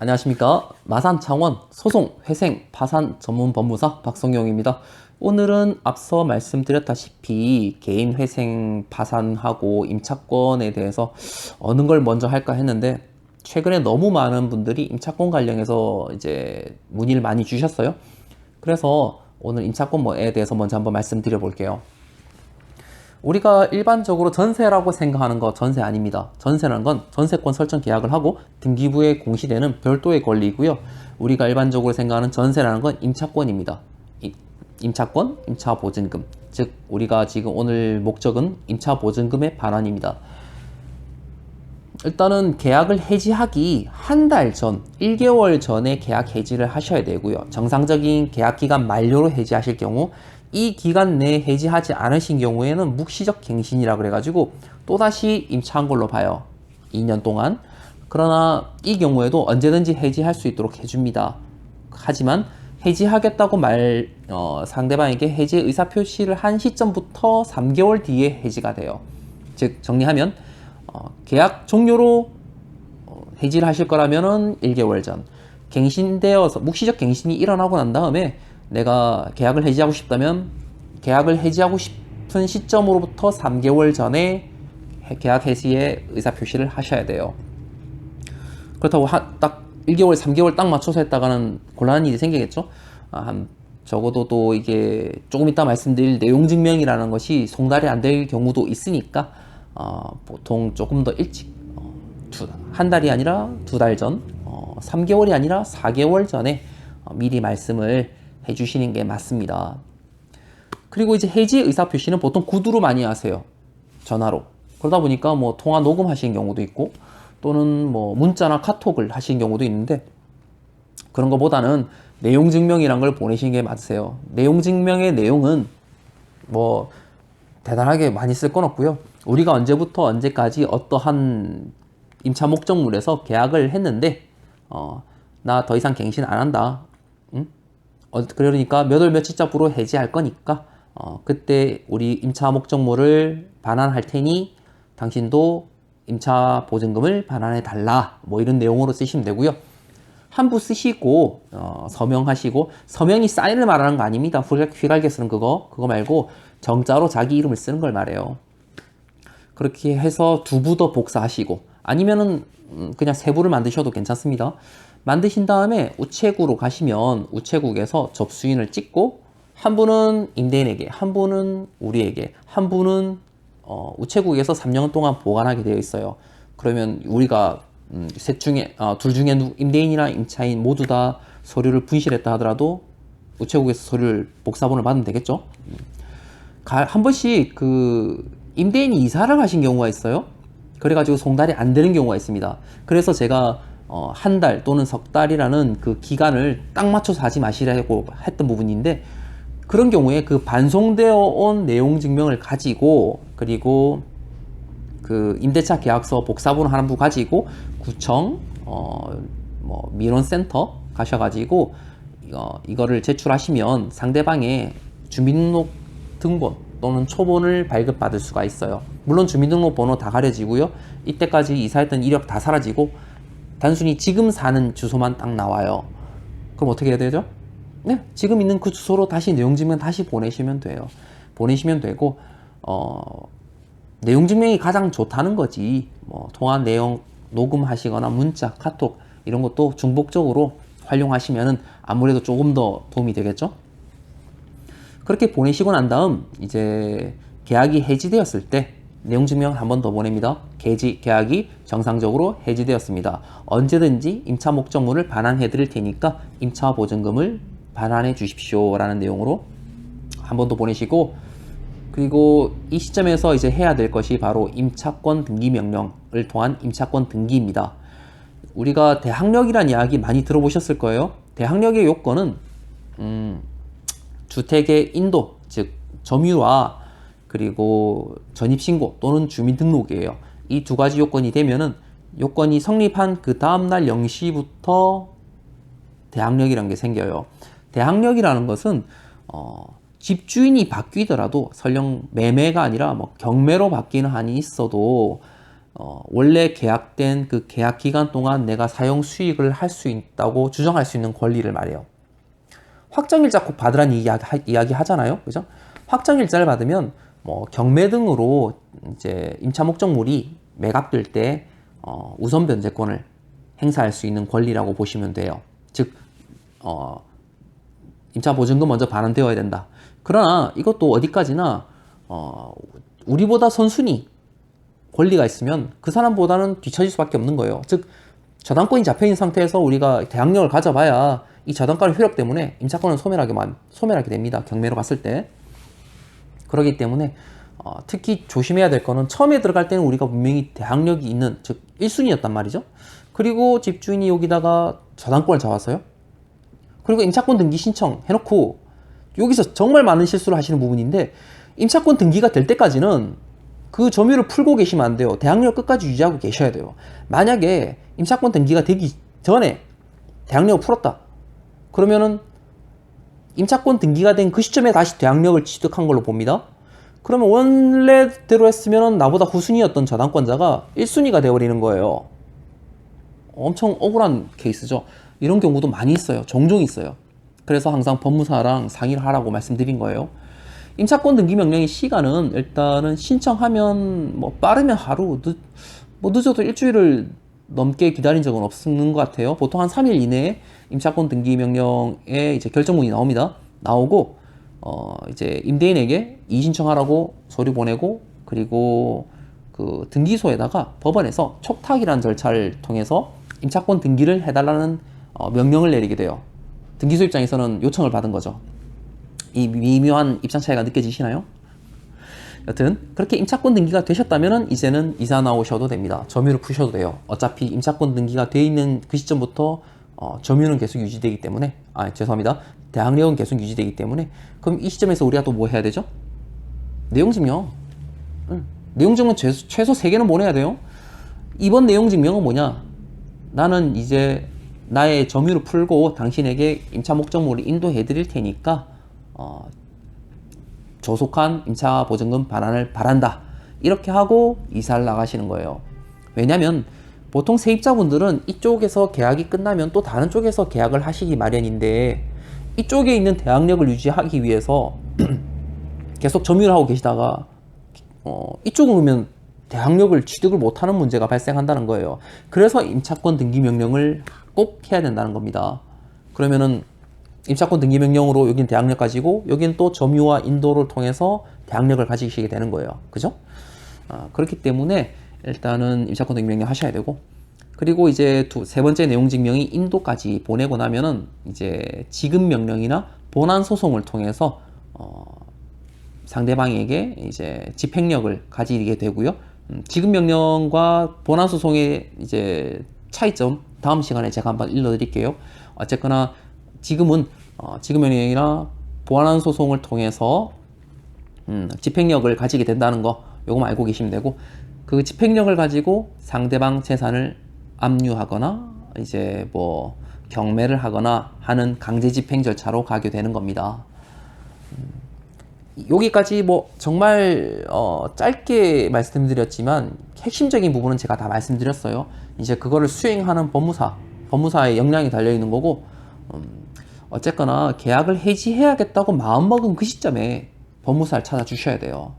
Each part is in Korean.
안녕하십니까. 마산 창원 소송 회생 파산 전문 법무사 박성용입니다. 오늘은 앞서 말씀드렸다시피 개인 회생 파산하고 임차권에 대해서 어느 걸 먼저 할까 했는데 최근에 너무 많은 분들이 임차권 관련해서 이제 문의를 많이 주셨어요. 그래서 오늘 임차권에 대해서 먼저 한번 말씀드려 볼게요. 우리가 일반적으로 전세라고 생각하는 거 전세 아닙니다. 전세라는 건 전세권 설정 계약을 하고 등기부에 공시되는 별도의 권리이고요. 우리가 일반적으로 생각하는 전세라는 건 임차권입니다. 임차권, 임차보증금. 즉 우리가 지금 오늘 목적은 임차보증금의 반환입니다. 일단은 계약을 해지하기 한 달 전, 1개월 전에 계약 해지를 하셔야 되고요. 정상적인 계약 기간 만료로 해지하실 경우 이 기간 내에 해지하지 않으신 경우에는 묵시적 갱신이라 그래가지고 또다시 임차한 걸로 봐요. 2년 동안. 그러나 이 경우에도 언제든지 해지할 수 있도록 해줍니다. 하지만 해지하겠다고 상대방에게 해지 의사표시를 한 시점부터 3개월 뒤에 해지가 돼요. 즉 정리하면 계약 종료로 해지를 하실 거라면은 1개월 전, 갱신되어서 묵시적 갱신이 일어나고 난 다음에 내가 계약을 해지하고 싶다면 계약을 해지하고 싶은 시점으로부터 3개월 전에 계약 해지의 의사표시를 하셔야 돼요. 그렇다고 딱 1개월, 3개월 딱 맞춰서 했다가는 곤란한 일이 생기겠죠. 적어도 또 이게 조금 이따 말씀드릴 내용 증명이라는 것이 송달이 안 될 경우도 있으니까 보통 조금 더 일찍 한 달이 아니라 2달 전, 3개월이 아니라 4개월 전에 미리 말씀을 해주시는 게 맞습니다. 그리고 이제 해지 의사표시는 보통 구두로 많이 하세요. 전화로. 그러다 보니까 뭐 통화 녹음하시는 경우도 있고 또는 뭐 문자나 카톡을 하시는 경우도 있는데 그런 것보다는 내용 증명이란 걸 보내시는 게 맞으세요. 내용 증명의 내용은 뭐 대단하게 많이 쓸 건 없고요. 우리가 언제부터 언제까지 어떠한 임차 목적물에서 계약을 했는데 나 더 이상 갱신 안 한다. 응? 그러니까 몇 월 며칠자부로 해지할 거니까 그때 우리 임차 목적물을 반환할 테니 당신도 임차 보증금을 반환해 달라. 뭐 이런 내용으로 쓰시면 되고요. 한 부 쓰시고 서명하시고, 서명이 사인을 말하는 거 아닙니다. 휘갈게 쓰는 그거 말고 정자로 자기 이름을 쓰는 걸 말해요. 그렇게 해서 2부 더 복사하시고, 아니면은 그냥 3부를 만드셔도 괜찮습니다. 만드신 다음에 우체국으로 가시면 우체국에서 접수인을 찍고, 한 분은 임대인에게, 한 분은 우리에게, 한 분은 우체국에서 3년 동안 보관하게 되어 있어요. 그러면 우리가 둘 중에 임대인이나 임차인 모두 다 서류를 분실했다 하더라도 우체국에서 서류를 복사본을 받으면 되겠죠. 한 번씩 임대인이 이사를 가신 경우가 있어요. 그래가지고 송달이 안 되는 경우가 있습니다. 그래서 제가 한 달 또는 석 달이라는 그 기간을 딱 맞춰서 하지 마시라고 했던 부분인데, 그런 경우에 그 반송되어 온 내용 증명을 가지고, 그리고 그 임대차 계약서 복사본 한 부 가지고 구청 뭐 민원센터 가셔가지고 이거를 제출하시면 상대방의 주민등록 등본 또는 초본을 발급받을 수가 있어요. 물론 주민등록번호 다 가려지고요. 이때까지 이사했던 이력 다 사라지고 단순히 지금 사는 주소만 딱 나와요. 그럼 어떻게 해야 되죠? 네, 지금 있는 그 주소로 다시 내용 증명 다시 보내시면 돼요. 보내시면 되고 내용 증명이 가장 좋다는 거지. 뭐 통화 내용 녹음하시거나 문자, 카톡 이런 것도 중복적으로 활용하시면은 아무래도 조금 더 도움이 되겠죠? 그렇게 보내시고 난 다음 이제 계약이 해지되었을 때 내용 증명을 한 번 더 보냅니다. 계약이 정상적으로 해지되었습니다. 언제든지 임차 목적물을 반환해 드릴 테니까 임차 보증금을 반환해 주십시오 라는 내용으로 한 번 더 보내시고, 그리고 이 시점에서 이제 해야 될 것이 바로 임차권 등기 명령을 통한 임차권 등기입니다. 우리가 대항력이란 이야기 많이 들어보셨을 거예요. 대항력의 요건은 주택의 인도, 즉 점유와 그리고 전입신고 또는 주민등록이에요. 이 2가지 요건이 되면은 요건이 성립한 그 다음날 0시부터 대항력이라는 게 생겨요. 대항력이라는 것은 집주인이 바뀌더라도 설령 매매가 아니라 뭐 경매로 바뀌는 한이 있어도 원래 계약된 그 계약 기간 동안 내가 사용 수익을 할 수 있다고 주장할 수 있는 권리를 말해요. 확정일자 꼭 받으라는 이야기 하잖아요. 그죠? 확정일자를 받으면 뭐 경매 등으로 이제 임차 목적물이 매각될 때 우선 변제권을 행사할 수 있는 권리라고 보시면 돼요. 즉 임차 보증금 먼저 반환되어야 된다. 그러나 이것도 어디까지나 우리보다 선순위 권리가 있으면 그 사람보다는 뒤처질 수밖에 없는 거예요. 즉 저당권이 잡혀있는 상태에서 우리가 대항력을 가져봐야 이 저당권의 효력 때문에 임차권은 소멸하게 됩니다. 경매로 갔을 때. 그렇기 때문에 특히 조심해야 될 거는 처음에 들어갈 때는 우리가 분명히 대항력이 있는, 즉 1순위였단 말이죠. 그리고 집주인이 여기다가 저당권을 잡았어요. 그리고 임차권 등기 신청 해놓고 여기서 정말 많은 실수를 하시는 부분인데, 임차권 등기가 될 때까지는 그 점유를 풀고 계시면 안 돼요. 대항력 끝까지 유지하고 계셔야 돼요. 만약에 임차권 등기가 되기 전에 대항력을 풀었다. 그러면은 임차권 등기가 된 그 시점에 다시 대항력을 취득한 걸로 봅니다. 그러면 원래대로 했으면 나보다 후순위였던 저당권자가 1순위가 되어버리는 거예요. 엄청 억울한 케이스죠. 이런 경우도 많이 있어요. 종종 있어요. 그래서 항상 법무사랑 상의를 하라고 말씀드린 거예요. 임차권 등기 명령의 시간은 일단은 신청하면 뭐 빠르면 하루, 늦어도 일주일을 넘게 기다린 적은 없는 것 같아요. 보통 한 3일 이내에 임차권 등기 명령에 이제 결정문이 나옵니다. 나오고 이제 임대인에게 이의 신청하라고 서류 보내고, 그리고 그 등기소에다가 법원에서 촉탁이라는 절차를 통해서 임차권 등기를 해달라는 명령을 내리게 돼요. 등기소 입장에서는 요청을 받은 거죠. 이 미묘한 입장 차이가 느껴지시나요? 여튼 그렇게 임차권 등기가 되셨다면 이제는 이사 나오셔도 됩니다. 점유를 푸셔도 돼요. 어차피 임차권 등기가 돼 있는 그 시점부터 점유는 계속 유지되기 때문에, 죄송합니다. 대항력은 계속 유지되기 때문에, 그럼 이 시점에서 우리가 또 뭐 해야 되죠? 내용증명. 내용증명 최소 3개는 보내야 돼요. 이번 내용증명은 뭐냐? 나는 이제 나의 점유를 풀고 당신에게 임차 목적물을 인도해 드릴 테니까 조속한 임차 보증금 반환을 바란다. 이렇게 하고 이사를 나가시는 거예요. 왜냐면 보통 세입자분들은 이쪽에서 계약이 끝나면 또 다른 쪽에서 계약을 하시기 마련인데, 이쪽에 있는 대항력을 유지하기 위해서 계속 점유를 하고 계시다가 이쪽은 오면 대항력을 취득을 못하는 문제가 발생한다는 거예요. 그래서 임차권 등기 명령을 꼭 해야 된다는 겁니다. 그러면은 임차권 등기 명령으로 여긴 대항력 가지고 여긴 또 점유와 인도를 통해서 대항력을 가지시게 되는 거예요. 그죠? 그렇기 때문에 일단은 임차권 등기 명령 하셔야 되고, 그리고 이제 세 번째 내용 증명이 인도까지 보내고 나면은 이제 지급 명령이나 본안 소송을 통해서 상대방에게 이제 집행력을 가지게 되고요. 지급 명령과 본안 소송의 이제 차이점 다음 시간에 제가 한번 일러드릴게요. 어쨌거나 지금 명령이나 보완한 소송을 통해서 집행력을 가지게 된다는 거, 요거만 알고 계시면 되고, 그 집행력을 가지고 상대방 재산을 압류하거나 이제 뭐 경매를 하거나 하는 강제 집행 절차로 가게 되는 겁니다. 여기까지 뭐 정말 짧게 말씀드렸지만 핵심적인 부분은 제가 다 말씀드렸어요. 이제 그거를 수행하는 법무사의 역량이 달려 있는 거고, 어쨌거나 계약을 해지해야겠다고 마음먹은 그 시점에 법무사를 찾아주셔야 돼요.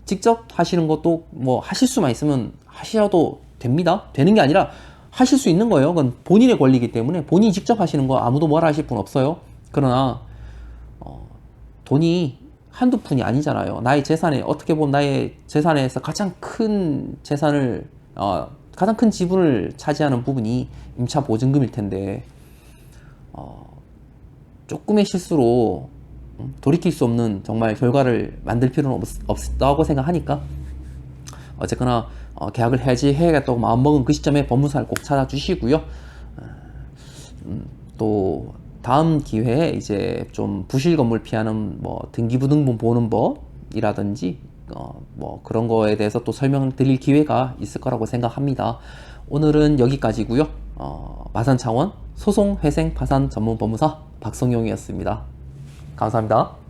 직접 하시는 것도 뭐 하실 수만 있으면 하셔도 됩니다. 되는 게 아니라 하실 수 있는 거예요. 그건 본인의 권리이기 때문에 본인이 직접 하시는 거 아무도 뭐라 하실 분 없어요. 그러나 돈이 한두 푼이 아니잖아요. 나의 재산에, 어떻게 보면 나의 재산에서 가장 큰 재산을 가장 큰 지분을 차지하는 부분이 임차 보증금일 텐데 조금의 실수로 돌이킬 수 없는 정말 결과를 만들 필요는 없다고 생각하니까, 어쨌거나 계약을 해야겠다고 마음먹은 그 시점에 법무사를 꼭 찾아주시고요. 또 다음 기회에 이제 좀 부실 건물 피하는 뭐 등기부등본 보는 법이라든지 뭐 그런 거에 대해서 또 설명을 드릴 기회가 있을 거라고 생각합니다. 오늘은 여기까지고요. 마산창원 소송회생 파산 전문 법무사 박성용이었습니다. 감사합니다.